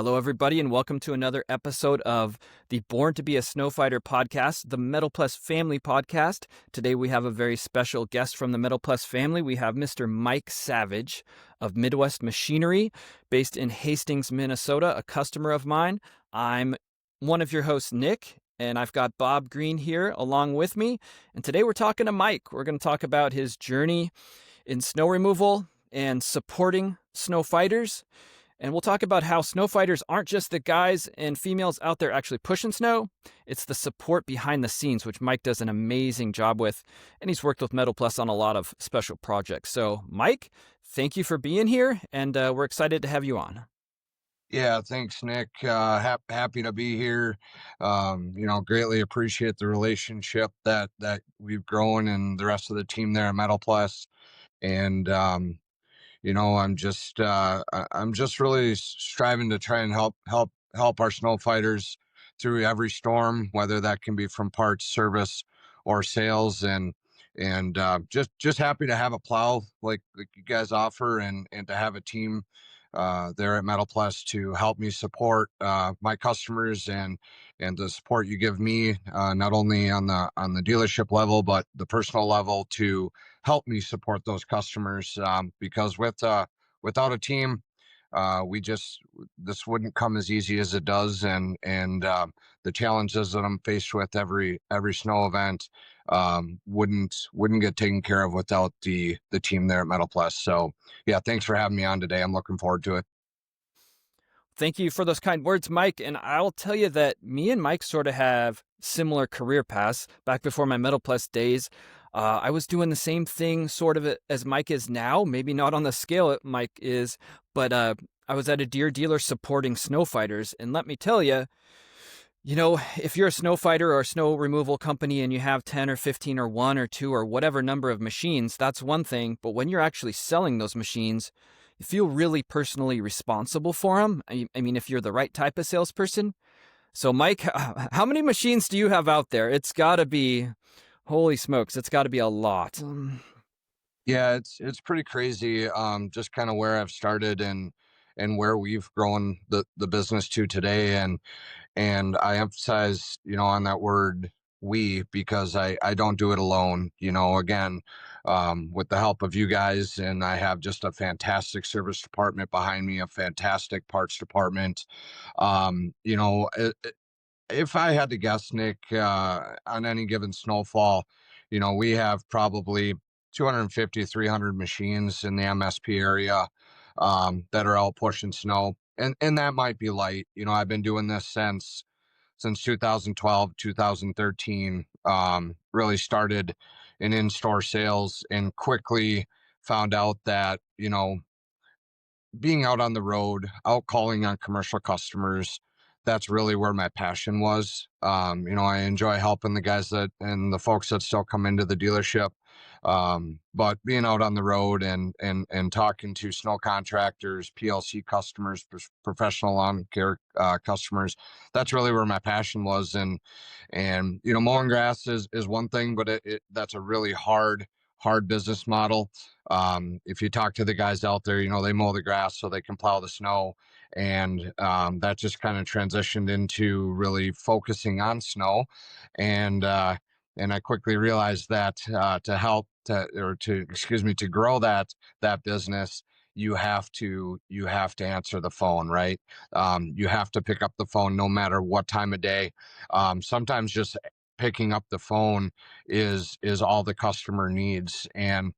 Hello, everybody, and welcome to another episode of the Born to be a Snow Fighter podcast, the Metal Pless family podcast. Today, we have a very special guest from the Metal Pless family. We have Mr. Mike Savage of Midwest Machinery, based in Hastings, Minnesota, a customer of mine. I'm one of your hosts, Nick, and I've got Bob Green here along with me. And today, we're talking to Mike. We're going to talk about his journey in snow removal and supporting snow fighters. And we'll talk about how snow fighters aren't just the guys and females out there actually pushing snow. It's the support behind the scenes, which Mike does an amazing job with. And he's worked with Metal Pless on a lot of special projects. So, Mike, thank you for being here. And we're excited to have you on. Yeah, thanks, Nick. Happy to be here. Greatly appreciate the relationship that we've grown and the rest of the team there at Metal Pless. And I'm just really striving to try and help our snow fighters through every storm, whether that can be from parts, service, or sales. And just happy to have a plow like you guys offer, and to have a team there at Metal Pless to help me support my customers and the support you give me, not only on the dealership level but the personal level, to help me support those customers, because without a team, this wouldn't come as easy as it does, and the challenges that I'm faced with every snow event wouldn't get taken care of without the team there at Metal Pless. So yeah, thanks for having me on today. I'm looking forward to it. Thank you for those kind words, Mike. And I'll tell you that me and Mike sort of have similar career paths. Back before my Metal Pless days, I was doing the same thing sort of as Mike is now, maybe not on the scale that Mike is, but I was at a Deere dealer supporting snow fighters. And let me tell you, if you're a snow fighter or a snow removal company and you have 10 or 15 or 1 or 2 or whatever number of machines, that's one thing. But when you're actually selling those machines, you feel really personally responsible for them. I mean, if you're the right type of salesperson. So, Mike, how many machines do you have out there? It's got to be, holy smokes, it's got to be a lot. Yeah, it's pretty crazy. Just kind of where I've started and where we've grown the business to today. And I emphasize, on that word we, because I don't do it alone. Again, with the help of you guys, and I have just a fantastic service department behind me, a fantastic parts department. If I had to guess, Nick, on any given snowfall, we have probably 250, 300 machines in the MSP area that are out pushing snow. And that might be light. I've been doing this since 2012, 2013, really started in-store sales, and quickly found out that, being out on the road, out calling on commercial customers, that's really where my passion was. I enjoy helping the guys and the folks that still come into the dealership. But being out on the road and talking to snow contractors, PLC customers, professional lawn care customers, that's really where my passion was. And mowing grass is one thing, but that's a really hard business model. If you talk to the guys out there, they mow the grass so they can plow the snow. And that just kind of transitioned into really focusing on snow. And I quickly realized that to grow that business, you have to answer the phone, right? You have to pick up the phone no matter what time of day. Sometimes just picking up the phone is all the customer needs. And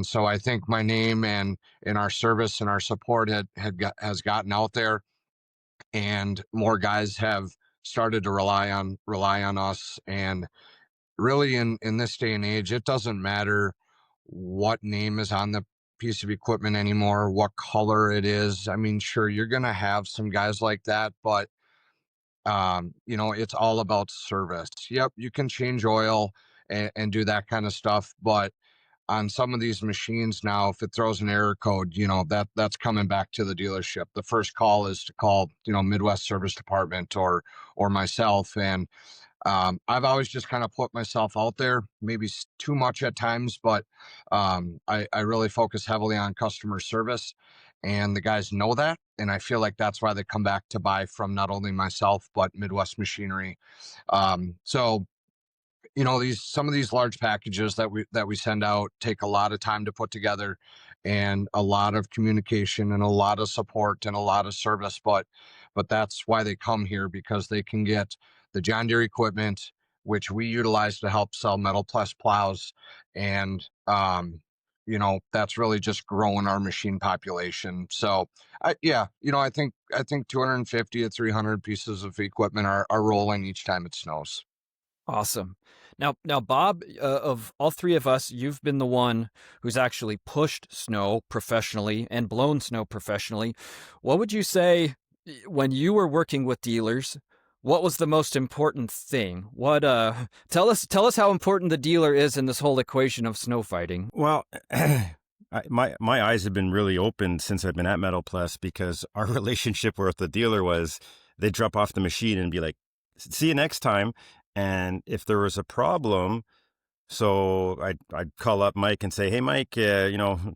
so I think my name and our service and our support has gotten out there, and more guys have started to rely on us. And really, in this day and age, it doesn't matter what name is on the piece of equipment anymore, what color it is. I mean, sure, you're going to have some guys like that, but it's all about service. Yep, you can change oil and do that kind of stuff, but on some of these machines now, if it throws an error code, that's coming back to the dealership. The first call is to call, Midwest Service Department or myself. And I've always just kind of put myself out there, maybe too much at times, but I really focus heavily on customer service. and the guys know that. And I feel like that's why they come back to buy from not only myself, but Midwest Machinery. So these some of these large packages that we send out take a lot of time to put together, and a lot of communication and a lot of support and a lot of service, but that's why they come here, because they can get the John Deere equipment, which we utilize to help sell Metal Pless plows. And that's really just growing our machine population. So I think 250 to 300 pieces of equipment are rolling each time it snows. Awesome. Now, Bob, of all three of us, you've been the one who's actually pushed snow professionally and blown snow professionally. What would you say when you were working with dealers? What was the most important thing? What tell us how important the dealer is in this whole equation of snow fighting. Well, my eyes have been really open since I've been at Metal Pless, because our relationship with the dealer was they'd drop off the machine and be like, "See you next time." And if there was a problem, so I'd call up Mike and say, "Hey, Mike,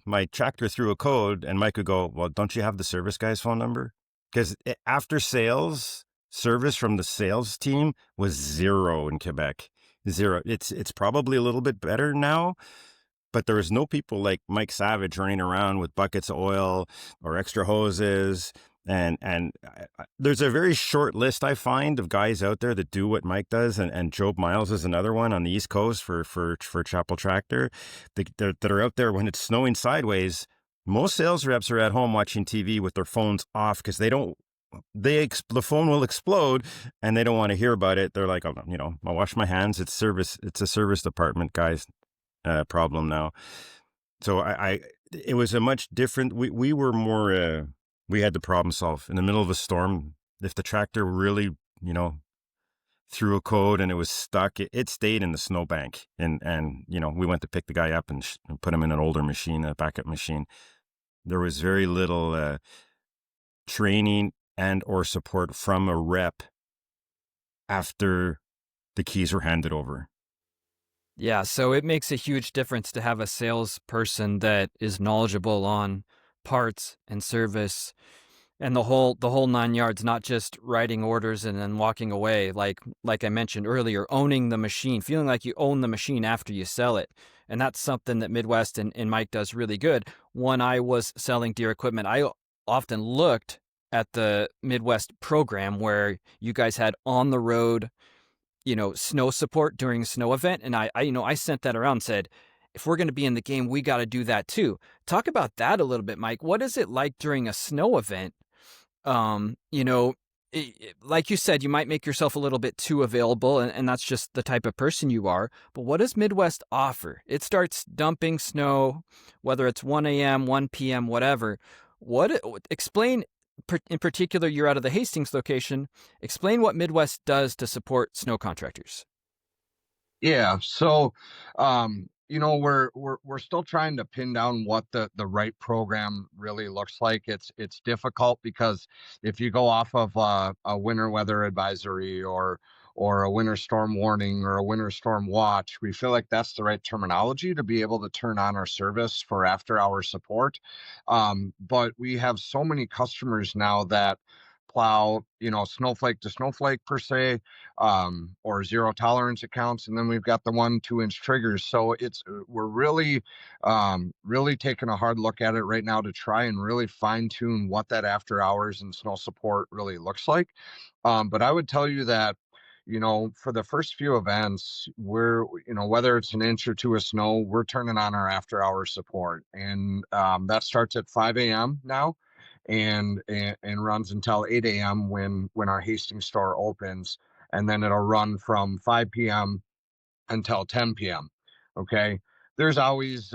my tractor threw a code," and Mike would go, "Well, don't you have the service guy's phone number?" Because after sales service from the sales team was zero in Quebec. Zero. It's probably a little bit better now, but there was no people like Mike Savage running around with buckets of oil or extra hoses. And there's a very short list, I find, of guys out there that do what Mike does. And Job Miles is another one on the East Coast for Chapel Tractor that are out there when it's snowing sideways. Most sales reps are at home watching TV with their phones off, because the phone will explode and they don't want to hear about it. They're like, "Oh, I'll wash my hands. It's a service department guy's problem now." So it was a much different, we were more, we had to problem solve in the middle of a storm. If the tractor really, threw a code and it was stuck, it stayed in the snowbank. And we went to pick the guy up and put him in an older machine, a backup machine. There was very little training and or support from a rep after the keys were handed over. Yeah, so it makes a huge difference to have a salesperson that is knowledgeable on parts and service and the whole nine yards, not just writing orders and then walking away. Like I mentioned earlier, owning the machine, feeling like you own the machine after you sell it. And that's something that Midwest and Mike does really good. When I was selling Deere equipment, I often looked at the Midwest program where you guys had on the road, snow support during a snow event. And I sent that around and said, if we're going to be in the game, we got to do that too. Talk about that a little bit, Mike. What is it like during a snow event? Um, you know, like you said, you might make yourself a little bit too available, and that's just the type of person you are. But what does Midwest offer? It starts dumping snow, whether it's 1 a.m., 1 p.m., whatever. Explain, in particular, you're out of the Hastings location. Explain what Midwest does to support snow contractors. Yeah. So, we're still trying to pin down what the right program really looks like. It's difficult because if you go off of a winter weather advisory or a winter storm warning or a winter storm watch, we feel like that's the right terminology to be able to turn on our service for after hour support. But we have so many customers now that plow, snowflake to snowflake per se, or zero tolerance accounts, and then we've got the 1-2 inch triggers. So we're really taking a hard look at it right now to try and really fine tune what that after hours and snow support really looks like. But I would tell you that, for the first few events, whether it's an inch or two of snow, we're turning on our after hours support, and that starts at 5 a.m. now, and runs until 8 a.m. when our Hastings store opens, and then it'll run from 5 p.m. until 10 p.m. Okay. There's always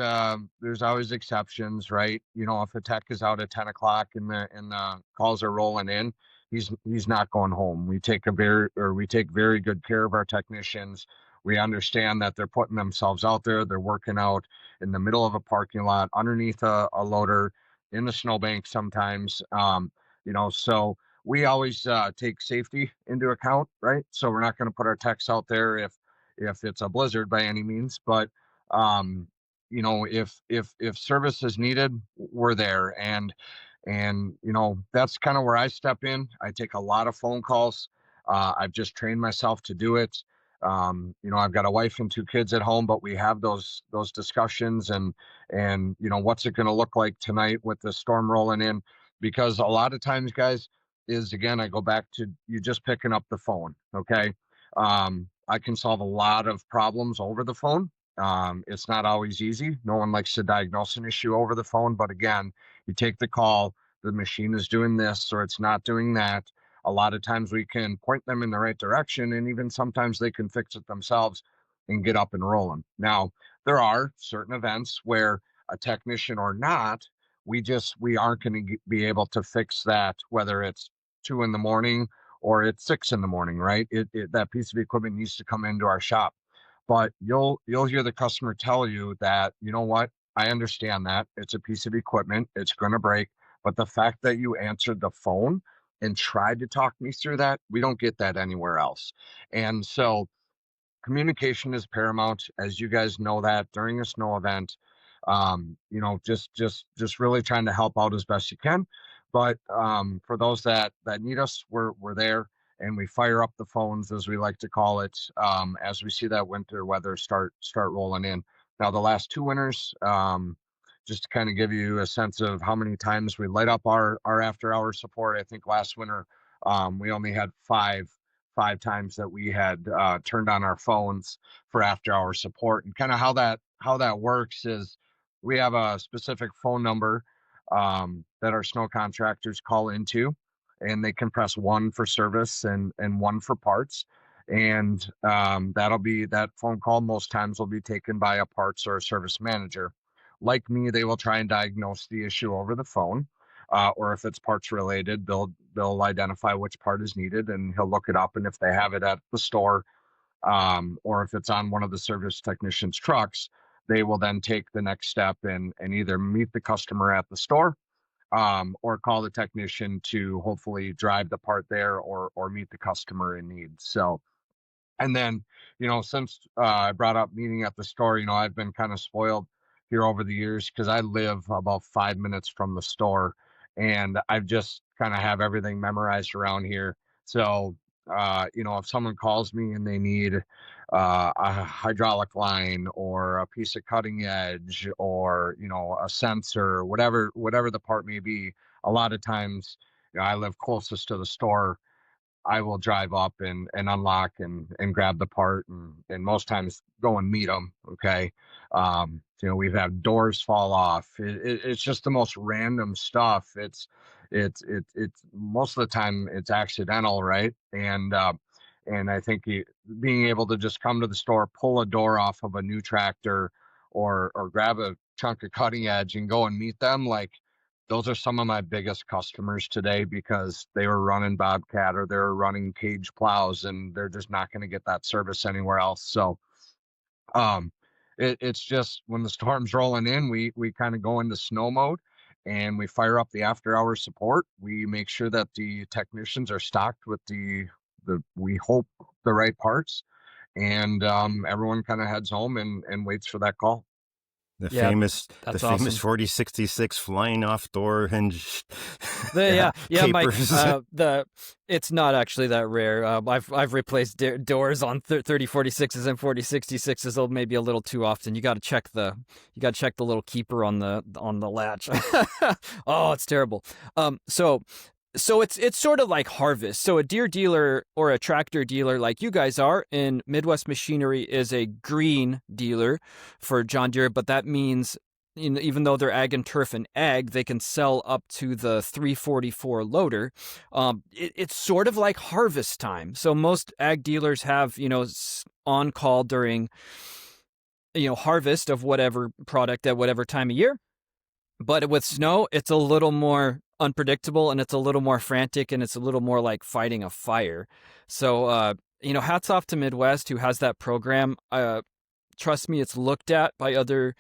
exceptions, right? If a tech is out at 10 o'clock and the calls are rolling in, he's not going home. We take very good care of our technicians. We understand that they're putting themselves out there. They're working out in the middle of a parking lot, underneath a loader, in the snowbank sometimes. So we always take safety into account, right? So we're not going to put our techs out there if it's a blizzard by any means, but if service is needed, we're there. And And, that's kind of where I step in. I take a lot of phone calls. I've just trained myself to do it. I've got a wife and 2 kids at home, but we have those discussions and what's it going to look like tonight with the storm rolling in? Because a lot of times, guys, is again, I go back to you just picking up the phone. Okay. I can solve a lot of problems over the phone. It's not always easy. No one likes to diagnose an issue over the phone, but again, you take the call, the machine is doing this or it's not doing that. A lot of times we can point them in the right direction, and even sometimes they can fix it themselves and get up and rolling. Now, there are certain events where a technician or not, we aren't going to be able to fix that, whether it's 2 in the morning or it's 6 in the morning, right? That piece of equipment needs to come into our shop. But you'll hear the customer tell you that, you know what, I understand that it's a piece of equipment, it's going to break, but the fact that you answered the phone and tried to talk me through that, we don't get that anywhere else. And so communication is paramount, as you guys know that during a snow event. Just really trying to help out as best you can. But for those that need us, we're there, and we fire up the phones, as we like to call it, as we see that winter weather start rolling in. Now, the last 2 winters, just to kind of give you a sense of how many times we light up our after hour support. I think last winter we only had five times that we had turned on our phones for after hour support. And kind of how that works is we have a specific phone number that our snow contractors call into, and they can press 1 for service and 1 for parts. And that phone call most times will be taken by a parts or a service manager. Like me, they will try and diagnose the issue over the phone. Or if it's parts related, they'll identify which part is needed, and he'll look it up. And if they have it at the store, or if it's on one of the service technician's trucks, they will then take the next step and either meet the customer at the store, or call the technician to hopefully drive the part there or meet the customer in need. So, and then, since I brought up meeting at the store, I've been kind of spoiled here over the years because I live about 5 minutes from the store, and I've just kind of have everything memorized around here. So, if someone calls me and they need a hydraulic line or a piece of cutting edge or, a sensor, whatever the part may be, a lot of times, I live closest to the store. I will drive up and unlock and grab the part and most times go and meet them. Okay. We've had doors fall off. It's just the most random stuff. It's most of the time it's accidental. Right. And I think being able to just come to the store, pull a door off of a new tractor or grab a chunk of cutting edge and go and meet them, like, those are some of my biggest customers today because they were running Bobcat or they're running cage plows and they're just not going to get that service anywhere else. So um, it's just when the storm's rolling in, we kind of go into snow mode and we fire up the after hour support. We make sure that the technicians are stocked with we hope the right parts, and everyone kind of heads home and waits for that call. The Yeah, famous that's awesome. 4066 flying off door hinge. Yeah, Mike. capers. It's not actually that rare. I've replaced doors on 3046s and 4066s maybe a little too often. You got to check the little keeper on the latch. Oh, it's terrible. So it's sort of like harvest. So a Deere dealer or a tractor dealer like you guys are in Midwest Machinery is a green dealer for John Deere, but that means, even though they're ag and turf and ag, they can sell up to the 344 loader. It's sort of like harvest time. So most ag dealers have, on call during, harvest of whatever product at whatever time of year. But with snow, it's a little more unpredictable and it's a little more frantic and it's a little more like fighting a fire. So, hats off to Midwest who has that program. Trust me, it's looked at by other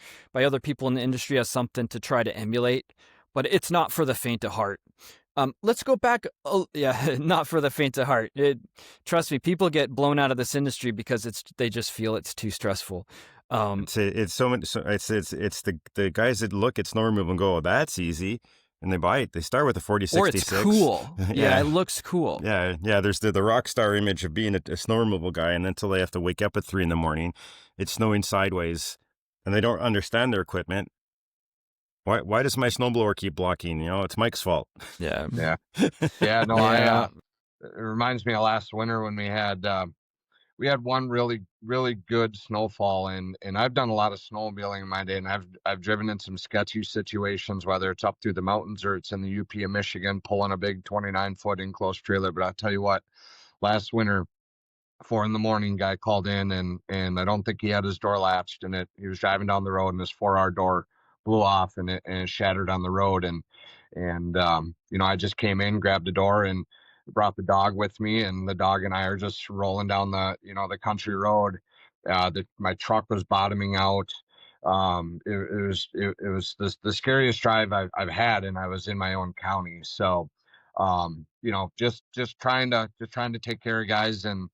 people in the industry as something to try to emulate, but it's not for the faint of heart. Let's go back. Oh, yeah, not for the faint of heart. Trust me, people get blown out of this industry because they just feel it's too stressful. It's so much. It's the guys that look at snow removal and go, "Oh, that's easy," and they bite. They start with a 4066. Or it's cool. Yeah, it looks cool. Yeah. There's the rock star image of being a snow removal guy, and until they have to wake up at 3 a.m, it's snowing sideways, and they don't understand their equipment. Why does my snowblower keep blocking? It's Mike's fault. Yeah. Yeah. No, Yeah. it reminds me of last winter when we had one really, really good snowfall, and I've done a lot of snowmobiling in my day, and I've driven in some sketchy situations, whether it's up through the mountains or it's in the UP of Michigan, pulling a big 29-foot enclosed trailer. But I'll tell you what, last winter, 4 a.m, guy called in, and I don't think he had his door latched, and he was driving down the road, and his 4R door blew off, and it shattered on the road, and I just came in, grabbed the door, and brought the dog with me, and the dog and I are just rolling down the country road. My truck was bottoming out. It was the scariest drive I've had, and I was in my own county. So, just trying to take care of guys, and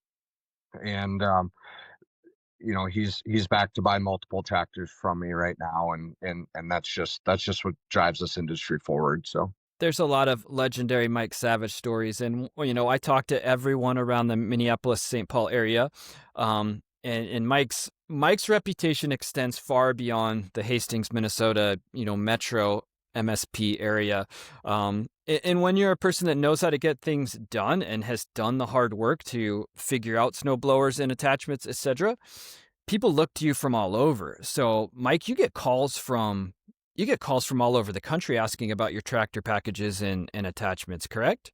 he's back to buy multiple tractors from me right now, and that's just what drives this industry forward. So There's a lot of legendary Mike Savage stories, and I talked to everyone around the Minneapolis-St. Paul area, and Mike's reputation extends far beyond the Hastings, Minnesota, metro MSP area. And when you're a person that knows how to get things done and has done the hard work to figure out snow blowers and attachments, etc., people look to you from all over. So, Mike, you get calls from all over the country asking about your tractor packages and attachments, correct?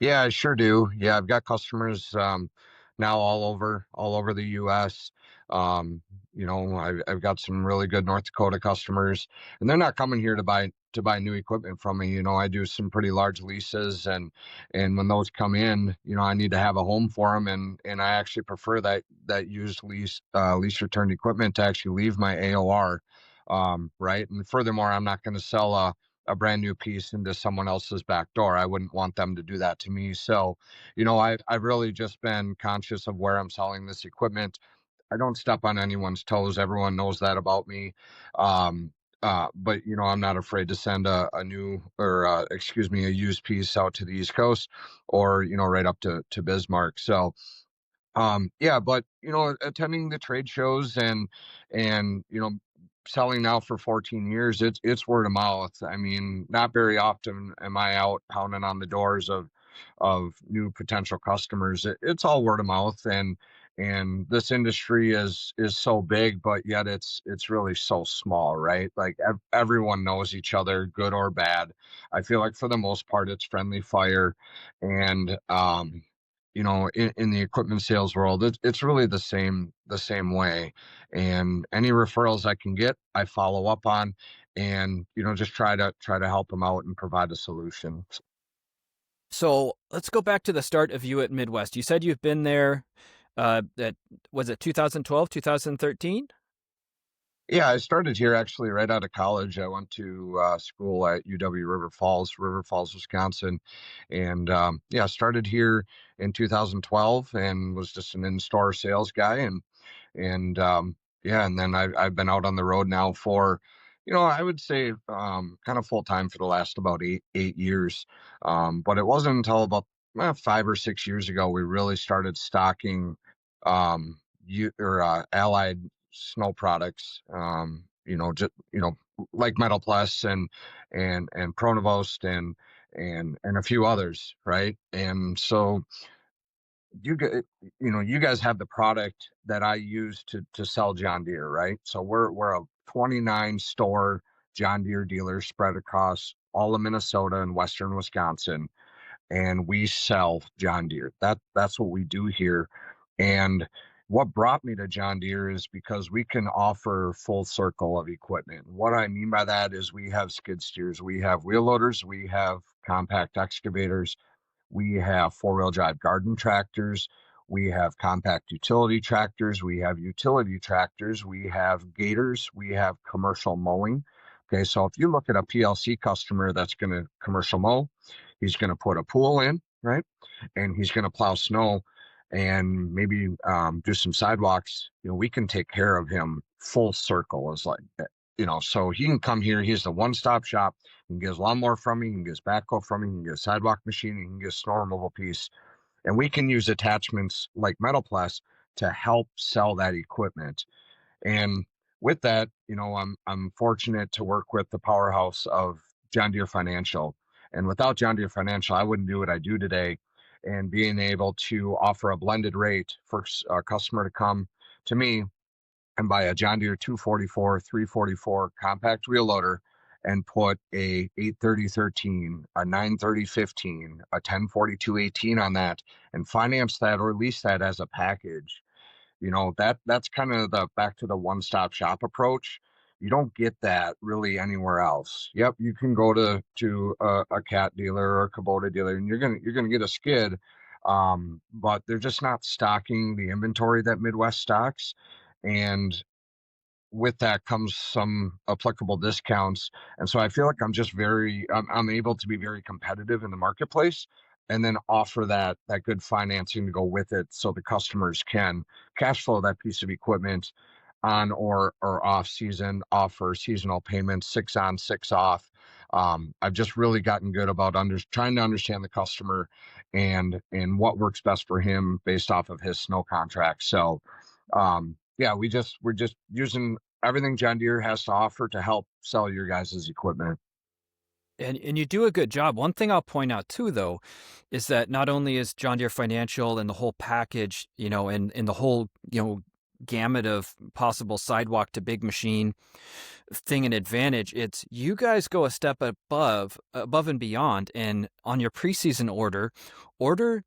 yeah, I sure do. Yeah, I've got customers now all over the U.S. I've got some really good North Dakota customers, and they're not coming here to buy new equipment from me. I do some pretty large leases, and when those come in, I need to have a home for them, and I actually prefer that used lease returned equipment to actually leave my AOR, right? And furthermore, I'm not going to sell a brand new piece into someone else's back door. I wouldn't want them to do that to me. So, I've really just been conscious of where I'm selling this equipment. I don't step on anyone's toes. Everyone knows that about me. But I'm not afraid to send a used piece out to the East Coast, or right up to Bismarck. So, yeah, but attending the trade shows, and selling now for 14 years, it's word of mouth. I mean, not very often am I out pounding on the doors of new potential customers. It's all word of mouth, and this industry is so big, but yet it's really so small, right? Like everyone knows each other, good or bad. I feel like for the most part it's friendly fire, and in the equipment sales world, it's really the same way. And any referrals I can get, I follow up on, and just try to help them out and provide a solution. So let's go back to the start of you at Midwest. You said you've been there, was it 2012, 2013? Yeah, I started here actually right out of college. I went to school at UW River Falls, Wisconsin, and yeah, started here in 2012 and was just an in-store sales guy, and yeah, and then I've been out on the road now for, I would say kind of full time for the last about eight years. But it wasn't until about 5 or 6 years ago we really started stocking allied snow products. Like Metal Pless and Pronovost and a few others, right? And so you guys have the product that I use to sell John Deere, right? So we're a 29 store John Deere dealer spread across all of Minnesota and western Wisconsin, and we sell John Deere. That's what we do here. And what brought me to John Deere is because we can offer full circle of equipment. What I mean by that is we have skid steers, we have wheel loaders, we have compact excavators, we have four-wheel drive garden tractors, we have compact utility tractors, we have utility tractors, we have gators, we have commercial mowing. Okay, so if you look at a PLC customer that's going to commercial mow, he's going to put a pool in, right? And he's going to plow snow and maybe do some sidewalks. We can take care of him full circle, is like so he can come here. He's the one-stop shop. He can get his lawnmower from me. He can get his backhoe from me. He can get a sidewalk machine. He can get a snow removal piece. And we can use attachments like Metal Pless to help sell that equipment. And with that, I'm fortunate to work with the powerhouse of John Deere Financial. And without John Deere Financial, I wouldn't do what I do today. And being able to offer a blended rate for a customer to come to me and buy a John Deere 244, 344 compact wheel loader and put a 830-13, a 930-15, a 1042-18 on that and finance that or lease that as a package. That's kind of the back to the one-stop shop approach. You don't get that really anywhere else. Yep, you can go to a cat dealer or a Kubota dealer, and you're gonna get a skid, but they're just not stocking the inventory that Midwest stocks, and with that comes some applicable discounts. And so I feel like I'm able to be very competitive in the marketplace and then offer that good financing to go with it so the customers can cash flow that piece of equipment on or off season, offer seasonal payments, 6 on, 6 off. I've just really gotten good about trying to understand the customer and what works best for him based off of his snow contract. So yeah, we're just using everything John Deere has to offer to help sell your guys' equipment. And you do a good job. One thing I'll point out too, though, is that not only is John Deere Financial and the whole package, and the whole, gamut of possible sidewalk to big machine thing an advantage, it's you guys go a step above and beyond, and on your preseason order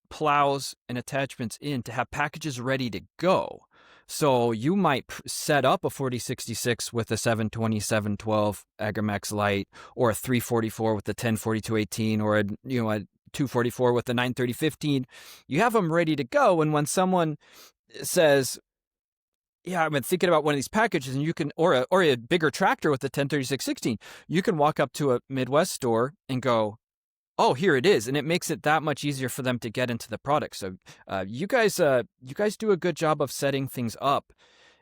plows and attachments in to have packages ready to go. So you might set up a 4066 with a 72712 Agramax Lite, or a 344 with the 104218, or a 244 with the 93015. You have them ready to go, and when someone says, "Yeah, I've been thinking about one of these packages," and you can, or a bigger tractor with the 103616, you can walk up to a Midwest store and go, "Oh, here it is," and it makes it that much easier for them to get into the product. So, you guys do a good job of setting things up,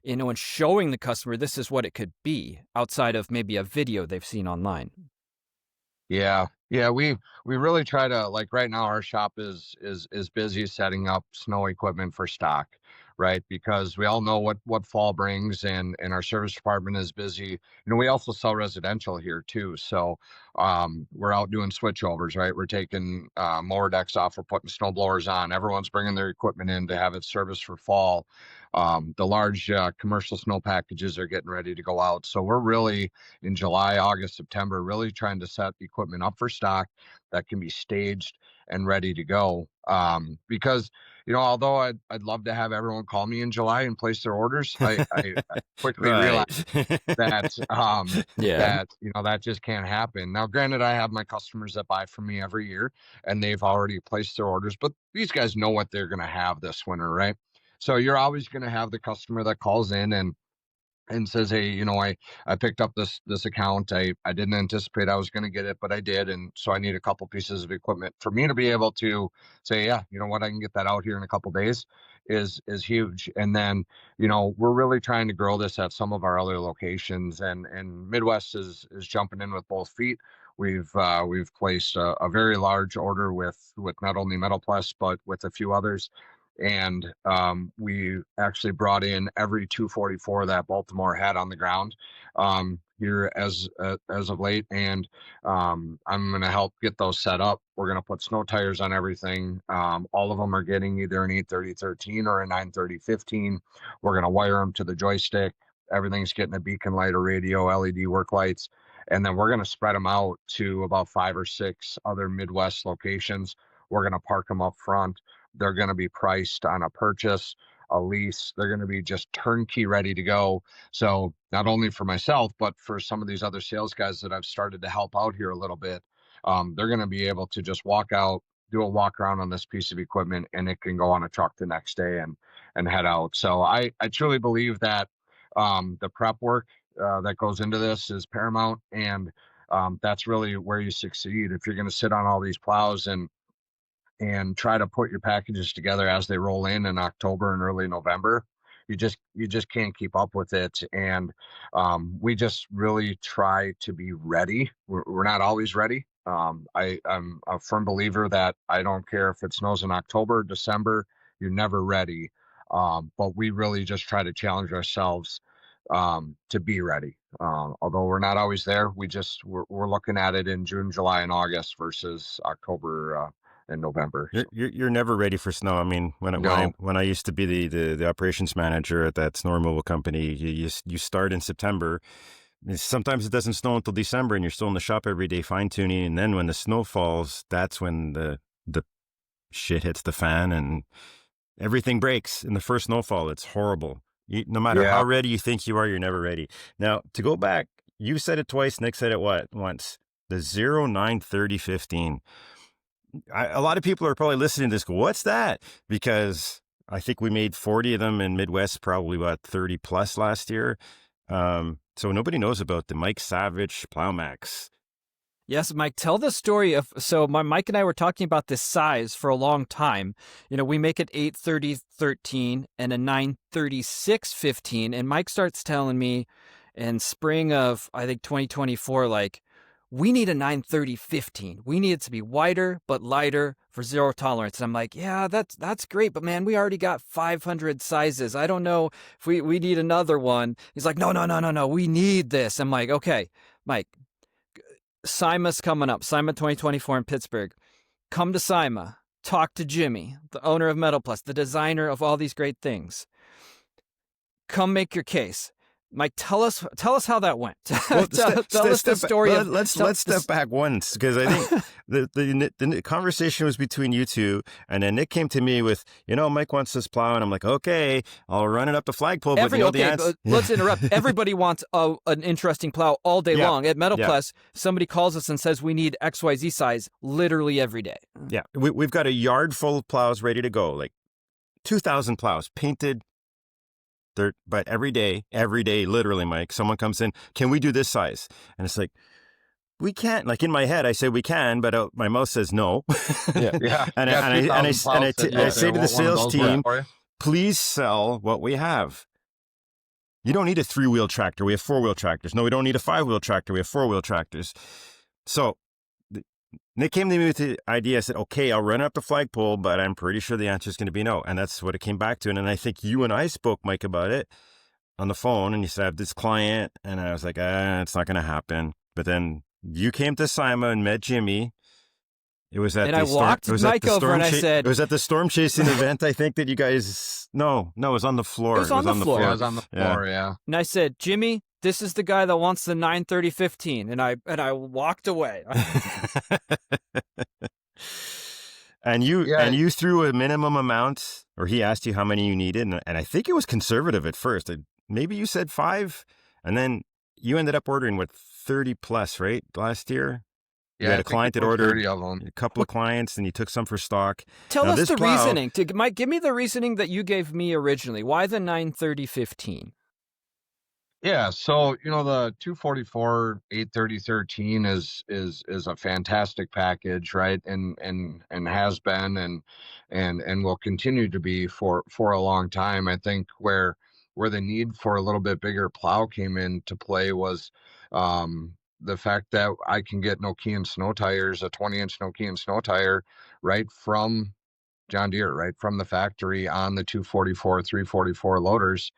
and showing the customer this is what it could be outside of maybe a video they've seen online. Yeah. Yeah, we really try to, like, right now our shop is busy setting up snow equipment for stock, right? Because we all know what fall brings, and our service department is busy. We also sell residential here too. So we're out doing switchovers, right? We're taking mower decks off, we're putting snow blowers on. Everyone's bringing their equipment in to have it serviced for fall. The large commercial snow packages are getting ready to go out. So we're really in July, August, September, really trying to set equipment up for stock that can be staged and ready to go. Because, although I'd love to have everyone call me in July and place their orders, I quickly realized Right. that Yeah. that just can't happen. Now, granted, I have my customers that buy from me every year, and they've already placed their orders, but these guys know what they're going to have this winter, right? So you're always going to have the customer that calls in and says, "Hey, I picked up this account. I didn't anticipate I was going to get it, but I did, and so I need a couple pieces of equipment." For me to be able to say, "Yeah, you know what, I can get that out here in a couple days," is huge. And then, we're really trying to grow this at some of our other locations, and Midwest is jumping in with both feet. We've placed a very large order with not only Metal Pless but with a few others. And we actually brought in every 244 that Baltimore had on the ground here as of late, and I'm going to help get those set up. We're going to put snow tires on everything. All of them are getting either an 830-13 or a 930-15. We're going to wire them to the joystick. Everything's getting a beacon light, or radio, LED work lights, and then we're going to spread them out to about 5 or 6 other Midwest locations. We're going to park them up front. They're going to be priced on a purchase, a lease. They're going to be just turnkey ready to go. So not only for myself, but for some of these other sales guys that I've started to help out here a little bit, they're going to be able to just walk out, do a walk around on this piece of equipment, and it can go on a truck the next day and head out. So I truly believe that the prep work that goes into this is paramount, and that's really where you succeed. If you're going to sit on all these plows and try to put your packages together as they roll in October and early November, you just can't keep up with it. And we just really try to be ready. We're not always ready. I'm a firm believer that I don't care if it snows in October, December, you're never ready. But we really just try to challenge ourselves to be ready. Although we're not always there, we're looking at it in June, July, and August versus October and November. You're never ready for snow. I mean, when I used to be the operations manager at that snow removal company, you start in September. Sometimes it doesn't snow until December, and you're still in the shop every day fine tuning. And then when the snow falls, that's when the shit hits the fan and everything breaks in the first snowfall. It's horrible. No matter how ready you think you are, you're never ready. Now, to go back, you said it twice, Nick said it once. The 0930-15. A lot of people are probably listening to this go, what's that? Because I think we made 40 of them in Midwest, probably about 30 plus last year. So nobody knows about the Mike Savage Plowmax. Yes, Mike, tell the story of, so Mike and I were talking about this size for a long time. You know, we make it 830-13 and a 936-15. And Mike starts telling me in spring of, I think, 2024, like, we need a 930-15. We need it to be wider, but lighter for zero tolerance. And I'm like, yeah, that's great. But man, we already got 500 sizes. I don't know if we need another one. He's like, no. We need this. I'm like, okay, Mike, SIMA's coming up. SIMA 2024 in Pittsburgh. Come to SIMA. Talk to Jimmy, the owner of Metal Pless, the designer of all these great things. Come make your case. Mike, tell us how that went. Well, tell us the story. Let's step back once, because I think the conversation was between you two, and then Nick came to me with, Mike wants this plow, and I'm like, okay, I'll run it up the flagpole. But the answer. Let's interrupt. Everybody wants an interesting plow all day long. At Metal Pless, somebody calls us and says we need XYZ size literally every day. Yeah, we've got a yard full of plows ready to go, like 2,000 plows painted. But every day, literally, Mike, someone comes in, can we do this size? And it's like, we can't. Like in my head, I say we can, but my mouth says no. Yeah. And I say to the sales team, please sell what we have. You don't need a 3-wheel tractor. We have 4-wheel tractors. No, we don't need a 5-wheel tractor. We have 4-wheel tractors. So Nick came to me with the idea. I said, okay, I'll run up the flagpole, but I'm pretty sure the answer is going to be no. And that's what it came back to. And I think you and I spoke, Mike, about it on the phone. And you said, I have this client. And I was like, it's not going to happen. But then you came to SIMA and met Jimmy. It was at I walked Mike over and I said, it was at the storm chasing event, I think, that you guys, no, it was on the floor. It was on the floor. Yeah, it was on the floor, yeah. And I said, Jimmy, this is the guy that wants the 930-15, and I walked away. And you threw a minimum amount, or he asked you how many you needed, and I think it was conservative at first. Maybe you said 5, and then you ended up ordering 30 plus, right? Last year. Yeah, you had a client that ordered 30 of them. A couple of clients, and you took some for stock. Tell us the reasoning. Mike, give me the reasoning that you gave me originally. Why the 930-15? Yeah, so the 244 830-13 is a fantastic package, right? And has been and will continue to be for a long time. I think where the need for a little bit bigger plow came into play was the fact that I can get Nokian snow tires, a 20-inch Nokian snow tire, right from John Deere, right from the factory on the 244 344 loaders,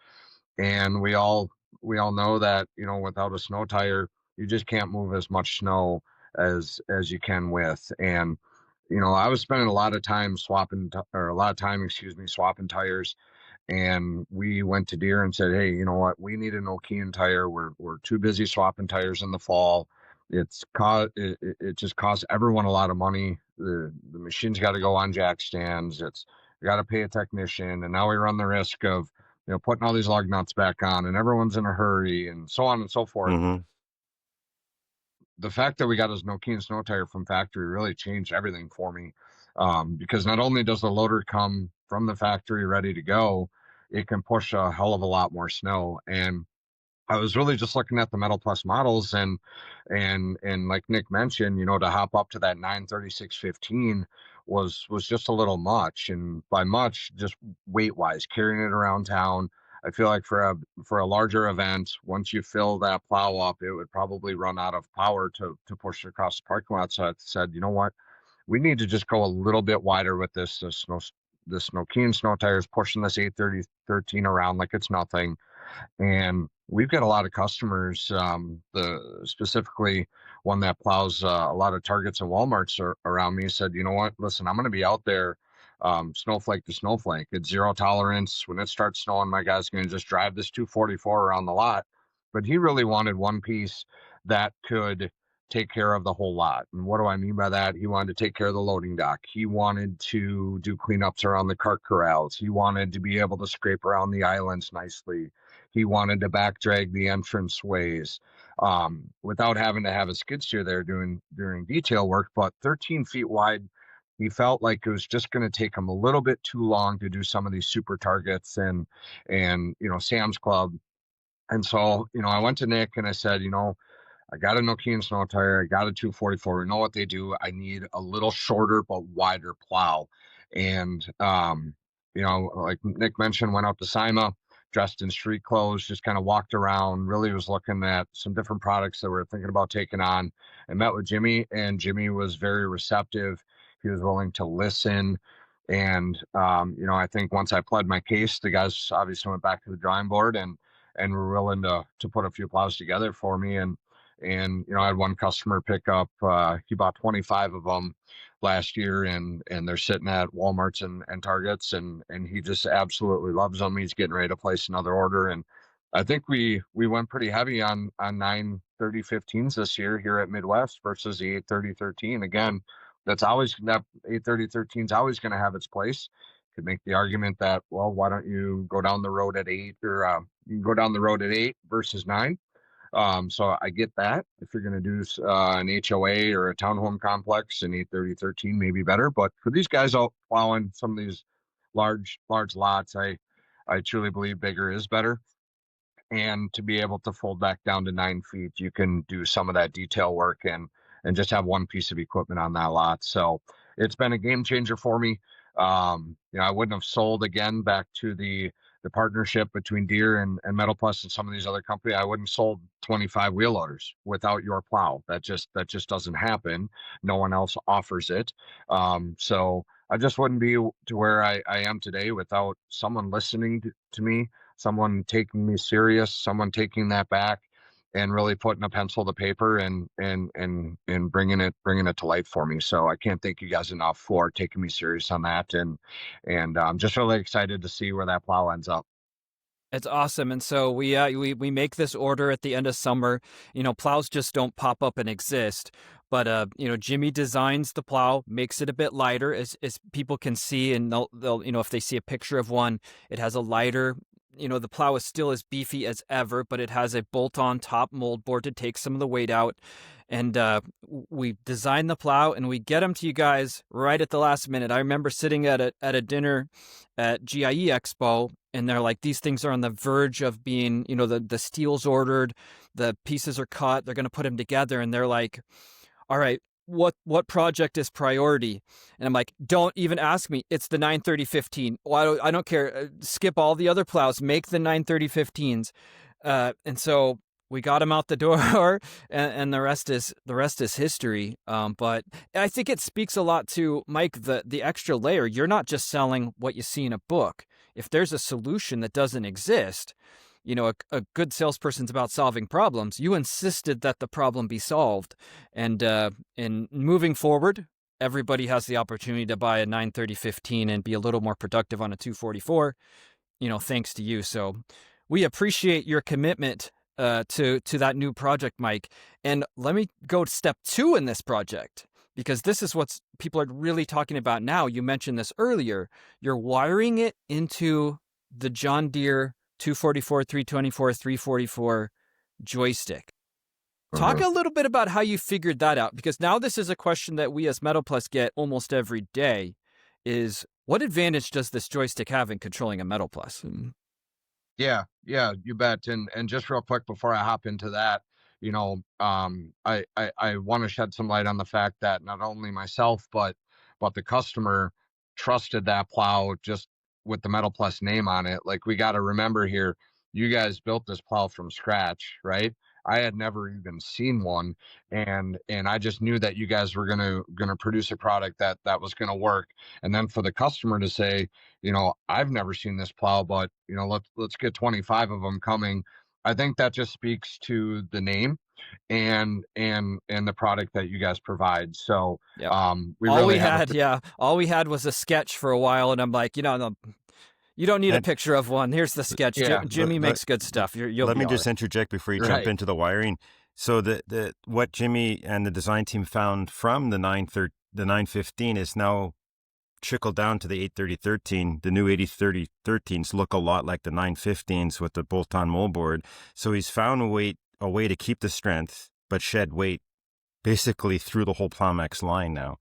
and we all know that without a snow tire you just can't move as much snow as you can with. And I was spending a lot of time swapping tires, and we went to Deere and said, hey, you know what, we need a Nokian tire. We're too busy swapping tires in the fall. It just costs everyone a lot of money. The machine's got to go on jack stands. It's got to pay a technician, and now we run the risk of putting all these lug nuts back on, and everyone's in a hurry, and so on and so forth. Mm-hmm. The fact that we got his Nokian snow tire from factory really changed everything for me, because not only does the loader come from the factory ready to go, it can push a hell of a lot more snow. And I was really just looking at the Metal Pless models, and like Nick mentioned, to hop up to that 936-15 was just a little much. And by much, just weight wise, carrying it around town, I feel like for a larger event, once you fill that plow up, it would probably run out of power to push it across the parking lot. So I said, you know what, we need to just go a little bit wider with this Nokian snow tires, pushing this 830-13 around like it's nothing. And we've got a lot of customers, the specifically one that plows a lot of Targets and Walmarts around me said, you know what, listen, I'm going to be out there snowflake to snowflake. It's zero tolerance. When it starts snowing, my guy's going to just drive this 244 around the lot. But he really wanted one piece that could take care of the whole lot. And what do I mean by that? He wanted to take care of the loading dock. He wanted to do cleanups around the cart corrals. He wanted to be able to scrape around the islands nicely. He wanted to back drag the entrance ways without having to have a skid steer there doing detail work. But 13 feet wide, he felt like it was just going to take him a little bit too long to do some of these super targets and Sam's Club. And so I went to Nick and I said, I got a Nokian snow tire. I got a 244. We know what they do. I need a little shorter but wider plow. And like Nick mentioned, went out to SIMA, dressed in street clothes, just kind of walked around, really was looking at some different products that we were thinking about taking on. I met with Jimmy, and Jimmy was very receptive. He was willing to listen. And I think once I pled my case, the guys obviously went back to the drawing board and were willing to put a few plows together for me. And I had one customer pick up, he bought 25 of them last year, and they're sitting at Walmarts and Targets, and he just absolutely loves them. He's getting ready to place another order. And I think we went pretty heavy on 930-15s this year here at Midwest versus the 830-13. Again, that 830-13 is always going to have its place. Could make the argument that, well, why don't you go down the road at 8, or you can go down the road at 8 versus 9. So I get that. If you're going to do an HOA or a townhome complex, an 830-13 may be better. But for these guys out plowing some of these large lots, I truly believe bigger is better. And to be able to fold back down to 9 feet, you can do some of that detail work and just have one piece of equipment on that lot. So it's been a game changer for me. I wouldn't have sold again back to the partnership between Deere and Metal Pless and some of these other companies. I wouldn't have sold 25 wheel loaders without your plow. That just doesn't happen. No one else offers it. So I just wouldn't be to where I am today without someone listening to me, someone taking me serious, someone taking that back and really putting a pencil to paper and bringing it to light for me. So I can't thank you guys enough for taking me serious on that. And I'm just really excited to see where that plow ends up. It's awesome. And so we make this order at the end of summer. Plows just don't pop up and exist. But Jimmy designs the plow, makes it a bit lighter, as people can see, and they'll if they see a picture of one, it has a lighter. The plow is still as beefy as ever, but it has a bolt-on top mold board to take some of the weight out. And we design the plow, and we get them to you guys right at the last minute. I remember sitting at a dinner at GIE Expo, and they're like, these things are on the verge of being, the steel's ordered, the pieces are cut, they're going to put them together, and they're like, all right, what project is priority? And I'm like, don't even ask me. It's the 930-15. Well, I don't care. Skip all the other plows. Make the 930-15s. And so we got them out the door, and the rest is history. But I think it speaks a lot to, Mike, the extra layer. You're not just selling what you see in a book. If there's a solution that doesn't exist, a good salesperson's about solving problems. You insisted that the problem be solved. And in moving forward, everybody has the opportunity to buy a 930-15 and be a little more productive on a 244, thanks to you. So we appreciate your commitment to that new project, Mike. And let me go to step 2 in this project, because this is what people are really talking about now. You mentioned this earlier. You're wiring it into the John Deere 244, 324, 344 joystick. Talk a little bit about how you figured that out, because now this is a question that we as Metal Pless get almost every day, is what advantage does this joystick have in controlling a Metal Pless? Yeah, you bet. And just real quick before I hop into that, I want to shed some light on the fact that not only myself, but the customer trusted that plow just with the Metal Pless name on it. Like, we got to remember here, you guys built this plow from scratch, right? I had never even seen one, and I just knew that you guys were gonna produce a product that was gonna work. And then for the customer to say, I've never seen this plow, but let's get 25 of them coming. I think that just speaks to the name and the product that you guys provide. So Yep. we all really we have had, all we had was a sketch for a while, and I'm like, you don't need a And picture of one. Here's the sketch. Yeah. Jimmy makes good stuff. You'll let be me all just right. interject before you jump Right. into the wiring. So what Jimmy and the design team found from the 915 is now trickled down to the 830-13. The new 830-13s look a lot like the 915s with the bolt-on moldboard. So he's found a way to keep the strength but shed weight basically through the whole Plowmax line now.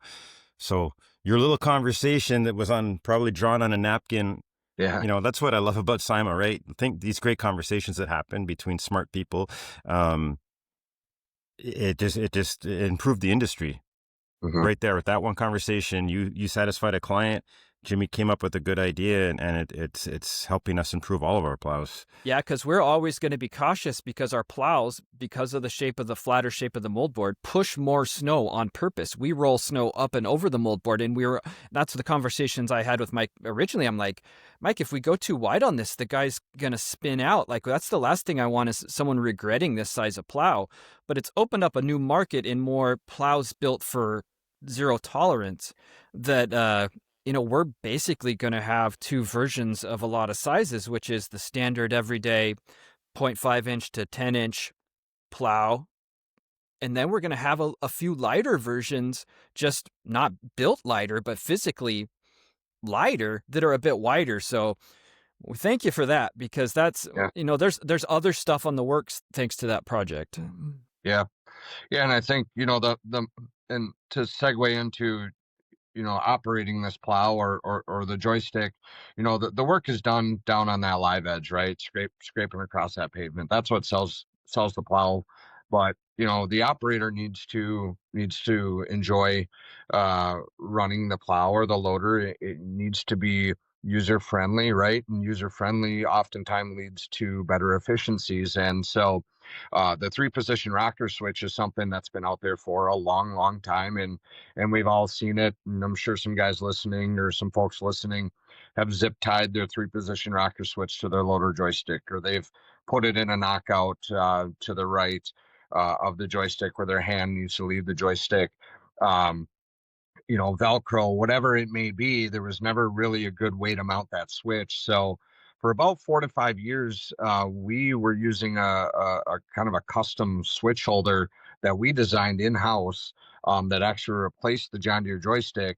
So your little conversation that was probably drawn on a napkin. Yeah. That's what I love about SIMA, right? I think these great conversations that happen between smart people, it just improved the industry. Mhm. Right there with that one conversation. You satisfied a client. Jimmy came up with a good idea, and it's helping us improve all of our plows. Yeah, because we're always going to be cautious because our plows, because of the flatter shape of the moldboard, push more snow on purpose. We roll snow up and over the moldboard, and that's the conversations I had with Mike originally. I'm like, Mike, if we go too wide on this, the guy's going to spin out. Like, that's the last thing I want is someone regretting this size of plow. But it's opened up a new market in more plows built for zero tolerance that, we're basically going to have two versions of a lot of sizes, which is the standard everyday 0.5 inch to 10 inch plow. And then we're going to have a few lighter versions, just not built lighter, but physically lighter, that are a bit wider. So we thank you for that, because that's, Yeah. there's other stuff on the works thanks to that project. Yeah. Yeah. And I think, and to segue into, operating this plow or the joystick, the work is done down on that live edge, right? Scraping across that pavement. That's what sells the plow. But, the operator needs to enjoy running the plow or the loader. It needs to be user friendly, right? And user friendly oftentimes leads to better efficiencies. And so the 3-position rocker switch is something that's been out there for a long, long time. And we've all seen it. And I'm sure some guys listening or some folks listening have zip tied their 3-position rocker switch to their loader joystick, or they've put it in a knockout to the right of the joystick where their hand needs to leave the joystick. Um, Velcro, whatever it may be, there was never really a good way to mount that switch. So for about 4 to 5 years, we were using a kind of a custom switch holder that we designed in-house that actually replaced the John Deere joystick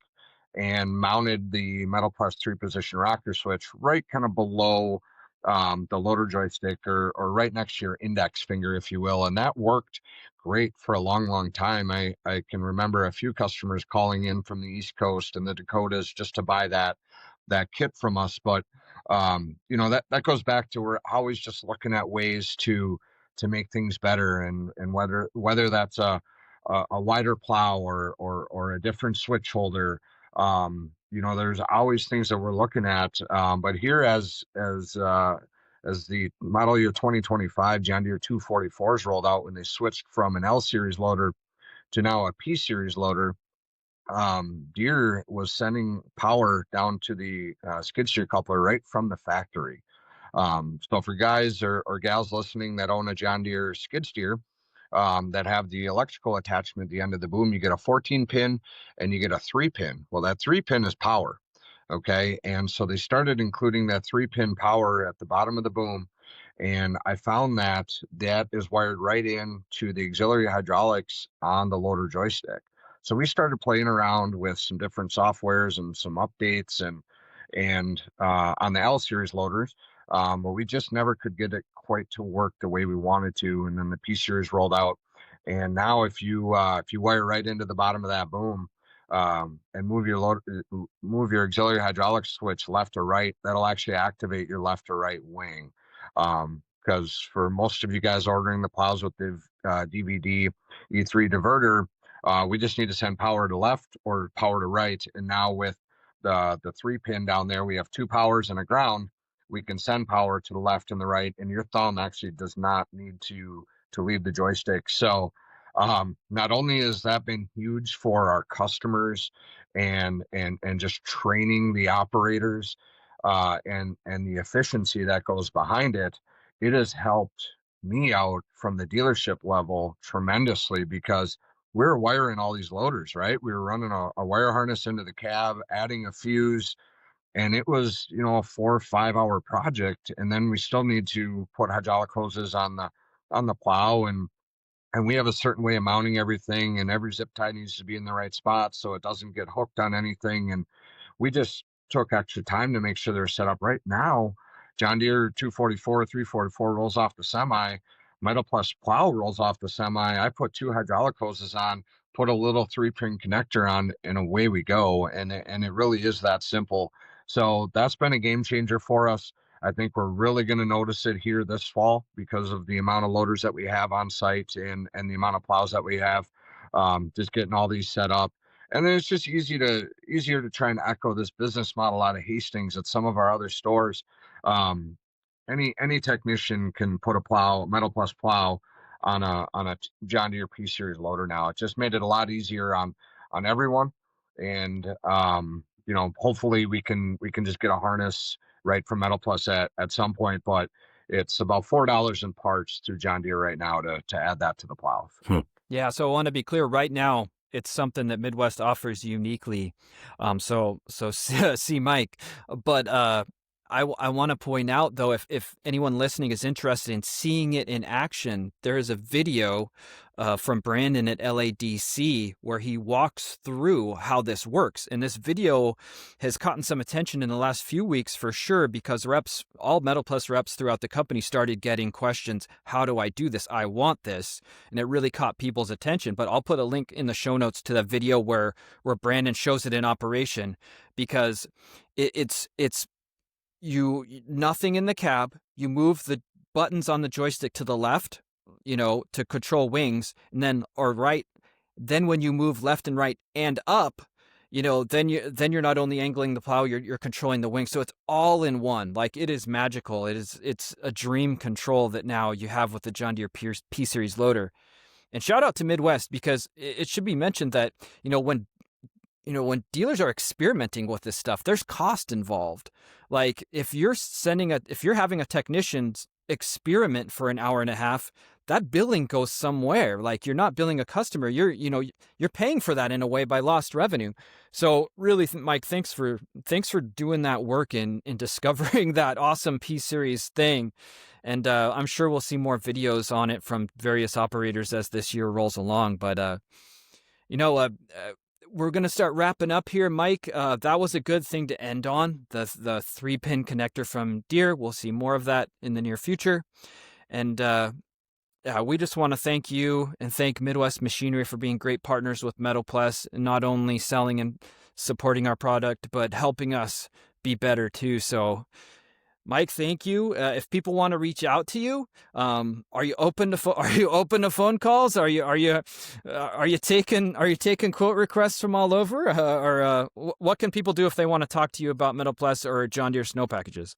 and mounted the Metal Pless 3-position rocker switch right kind of below the loader joystick or right next to your index finger, if you will. And that worked great for a long, long time. I can remember a few customers calling in from the East Coast and the Dakotas just to buy that kit from us. But that goes back to, we're always just looking at ways to make things better, and whether that's a wider plow or a different switch holder. There's always things that we're looking at. But here, as the model year 2025 John Deere 244s rolled out, when they switched from an L-Series loader to now a P-Series loader, Deere was sending power down to the skid steer coupler right from the factory. So for guys or gals listening that own a John Deere skid steer, that have the electrical attachment at the end of the boom, you get a 14-pin and you get a 3-pin. Well, that 3-pin is power. Okay. And so they started including that 3-pin power at the bottom of the boom. And I found that is wired right in to the auxiliary hydraulics on the loader joystick. So we started playing around with some different softwares and some updates and on the L series loaders. But we just never could get it quite to work the way we wanted to. And then the P series rolled out. And now if you wire right into the bottom of that boom, and move your auxiliary hydraulic switch left or right, that'll actually activate your left or right wing. Because for most of you guys ordering the plows with the DVD E3 diverter, we just need to send power to left or power to right. And now with the 3-pin down there, we have 2 powers and a ground. We can send power to the left and the right, and your thumb actually does not need to leave the joystick. So not only has that been huge for our customers and just training the operators and the efficiency that goes behind it, it has helped me out from the dealership level tremendously, because we were wiring all these loaders, right? We were running a wire harness into the cab, adding a fuse, and it was, a 4 or 5 hour project. And then we still need to put hydraulic hoses on the plow, and we have a certain way of mounting everything, and every zip tie needs to be in the right spot so it doesn't get hooked on anything. And we just took extra time to make sure they're set up right. Now John Deere 244, 344 rolls off the semi. Metal Pless plow rolls off the semi. I put 2 hydraulic hoses on, put a little 3-pin connector on, and away we go. And it really is that simple. So that's been a game changer for us. I think we're really going to notice it here this fall because of the amount of loaders that we have on site and the amount of plows that we have. Just getting all these set up. And then it's just easier to try and echo this business model out of Hastings at some of our other stores. Any technician can put a Metal Pless plow on a John Deere P-Series loader now. It just made it a lot easier on everyone. And hopefully we can just get a harness right from Metal Pless at some point. But it's about $4 in parts through John Deere right now to add that to the plow. Yeah, so I want to be clear right now. It's something that Midwest offers uniquely. So see Mike, but I want to point out, though, if anyone listening is interested in seeing it in action, there is a video from Brandon at LADC where he walks through how this works. And this video has caught some attention in the last few weeks for sure, because all Metal Pless reps throughout the company started getting questions. How do I do this? I want this. And it really caught people's attention. But I'll put a link in the show notes to that video where Brandon shows it in operation, because it's nothing in the cab. You move the buttons on the joystick to the left, to control wings, and then or right. Then when you move left and right and up, then you're not only angling the plow, you're controlling the wings. So it's all in one. Like, it is magical. It's a dream control that now you have with the John Deere P-Series loader. And shout out to Midwest, because it should be mentioned that when dealers are experimenting with this stuff, there's cost involved. Like, if you're having a technician experiment for an hour and a half, that billing goes somewhere. Like, you're not billing a customer. You're paying for that in a way by lost revenue. So really, Mike, thanks for doing that work in discovering that awesome P-Series thing. And I'm sure we'll see more videos on it from various operators as this year rolls along. But we're going to start wrapping up here, Mike. That was a good thing to end on, the 3-pin connector from Deere. We'll see more of that in the near future. And we just want to thank you and thank Midwest Machinery for being great partners with Metal Pless, and not only selling and supporting our product, but helping us be better too. So, Mike, thank you. If people want to reach out to you, are you open to phone calls? Are you taking quote requests from all over? Or what can people do if they want to talk to you about Metal Pless or John Deere snow packages?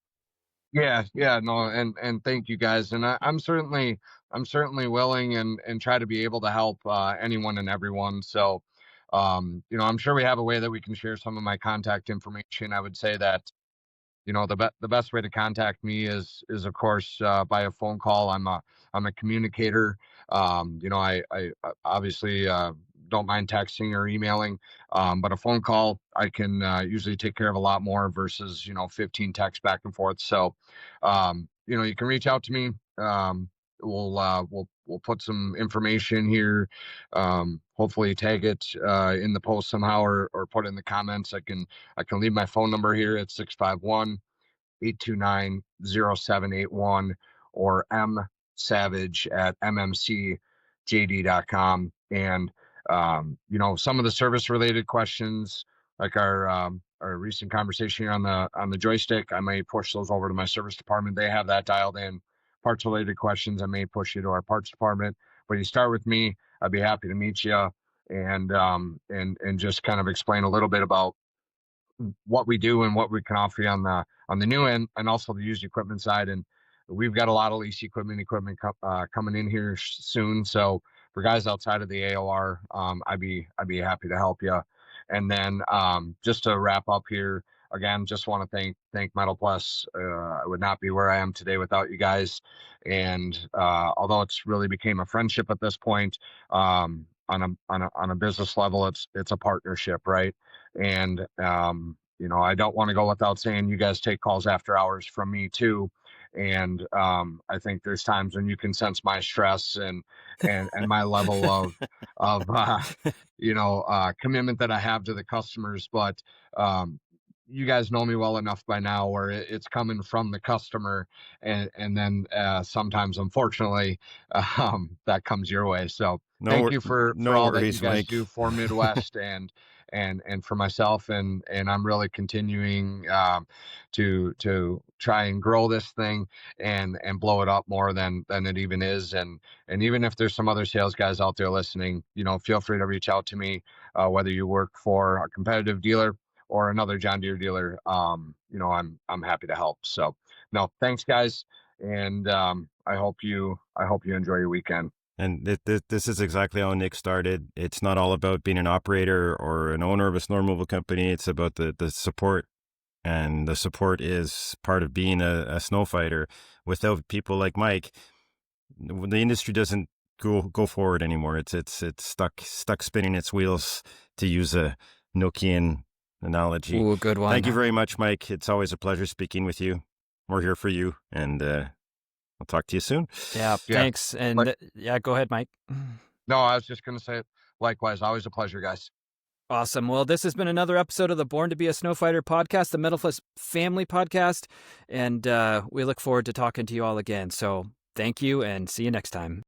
Yeah, no, and thank you guys. And I'm certainly willing and try to be able to help anyone and everyone. So, I'm sure we have a way that we can share some of my contact information. I would say that the best way to contact me is of course by a phone call. I'm a communicator. I obviously don't mind texting or emailing, but a phone call I can usually take care of a lot more versus 15 texts back and forth. So you can reach out to me. We'll put some information here. Hopefully tag it in the post somehow, or put it in the comments. I can leave my phone number here at 651-829-0781, or msavage@mmcjd.com. And some of the service related questions, like our recent conversation here on the joystick, I may push those over to my service department. They have that dialed in. Parts related questions, I may push you to our parts department. But you start with me, I'd be happy to meet you and just kind of explain a little bit about what we do and what we can offer you on the new end and also the used equipment side. And we've got a lot of lease equipment coming in here soon. So for guys outside of the AOR, I'd be happy to help you. And then just to wrap up here, again, just want to thank Metal Pless. I would not be where I am today without you guys. And although it's really became a friendship at this point, on a business level, it's a partnership, right? And I don't want to go without saying you guys take calls after hours from me too. And I think there's times when you can sense my stress and my level of commitment that I have to the customers. But you guys know me well enough by now where it's coming from the customer, and then sometimes, unfortunately, that comes your way. So thank you for all that you guys Mike. do for Midwest and for myself, and I'm really continuing to try and grow this thing and blow it up more than it even is. And even if there's some other sales guys out there listening, feel free to reach out to me, whether you work for a competitive dealer or another John Deere dealer. I'm happy to help. So no, thanks guys. And I hope you enjoy your weekend. And this is exactly how Nick started. It's not all about being an operator or an owner of a snow removal company. It's about the support. And the support is part of being a snow fighter. Without people like Mike, the industry doesn't go forward anymore. It's stuck spinning its wheels, to use a Nokian analogy. Ooh, good one. Thank you very much, Mike. It's always a pleasure speaking with you. We're here for you, and I'll talk to you soon. Yeah, thanks. And go ahead, Mike. No, I was just going to say likewise. Always a pleasure, guys. Awesome. Well, this has been another episode of the Born to be a Snow Fighter podcast, the Metal Pless family podcast, and we look forward to talking to you all again. So thank you, and see you next time.